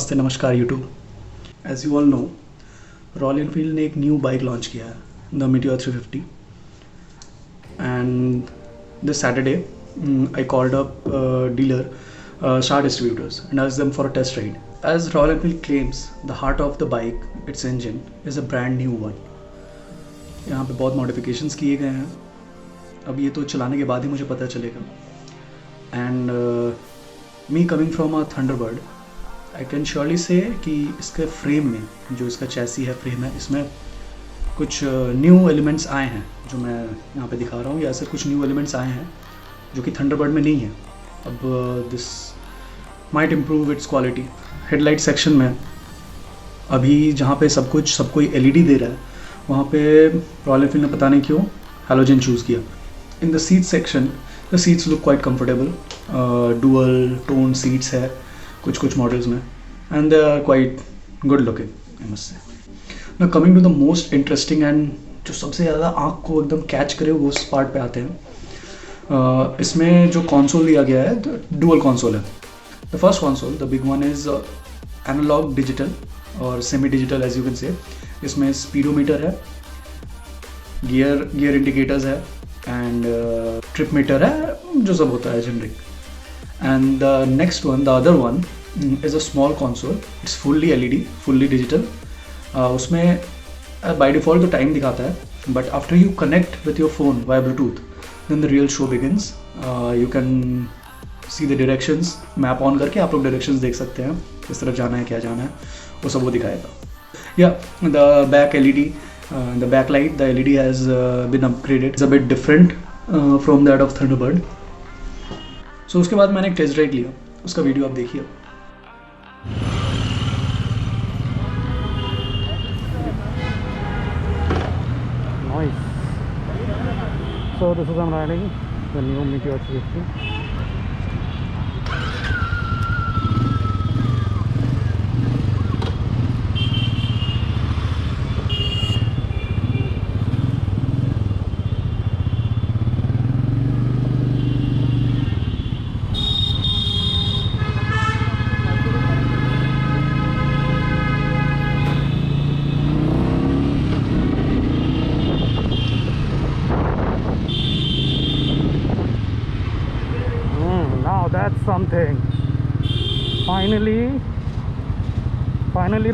नमस्ते नमस्कार YouTube. As you all know, Royal Enfield ने एक न्यू बाइक लॉन्च किया है, the Meteor 350। And this Saturday I called up dealer Saha Distributors and asked them for a test ride. As Royal Enfield claims, the heart of the bike, its engine, is a brand new one. यहाँ पे बहुत modifications किए गए हैं। अब ये तो चलाने के बाद ही मुझे पता चलेगा। And me coming from a Thunderbird, I can surely से कि इसके फ्रेम में, जो इसका चैसी है, फ्रेम है, इसमें कुछ न्यू एलिमेंट्स आए हैं जो मैं यहाँ पे दिखा रहा हूँ, या ऐसे कुछ न्यू एलिमेंट्स आए हैं जो कि थंडरबर्ड में नहीं है। अब this might improve it's quality. Headlight section में अभी जहाँ पे सब कोई एलईडी दे रहा है, वहाँ पे रॉयल एनफील्ड ने पता नहीं क्यों हैलोजन चूज़ किया। In the seat section, the seats look quite comfortable, dual tone seats है कुछ मॉडल्स में, and they are quite good looking, I must say. Now coming to the most interesting and जो सबसे ज़्यादा आँख को एकदम कैच करे, वो उस पार्ट पे आते हैं। इसमें जो कंसोल दिया गया है, डुअल कंसोल है। The first console, the big one, is analogue digital और semi digital as you can say. इसमें स्पीडोमीटर है, गियर इंडिकेटर्स है, एंड ट्रिप मीटर है, जो सब होता है generic. And the next one, the other one, is a small console. It's fully LED, fully digital. उसमें बाय डिफ़ॉल्ट तो टाइम दिखाता है, but after you connect with your phone via Bluetooth, then the real show begins. You can see the directions. Map on करके आप लोग directions देख सकते हैं, किस तरफ जाना है, क्या जाना है, वो सब वो दिखाएगा। या the back LED, the back light, the LED has been upgraded. It's a bit different from that of Thunderbird. So उसके बाद मैंने एक टेस्ट राइड लिया, उसका वीडियो आप देखिए। So this is I'm riding the new Meteor 350. That's something. Finally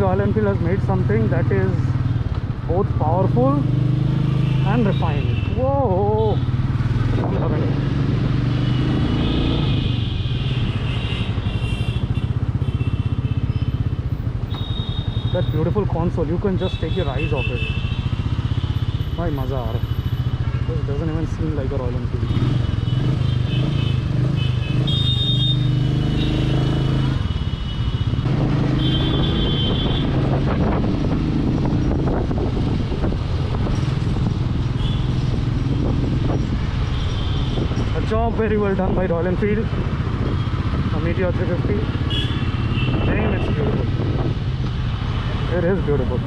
Royal Enfield has made something that is both powerful and refined. Whoa, I'm loving it. That beautiful console, you can just take your eyes off it. Bhai maza aa raha hai. This doesn't even seem like a Royal Enfield. Job very well done by Royal Enfield. The Meteor 350. Damn, it's beautiful. It is beautiful.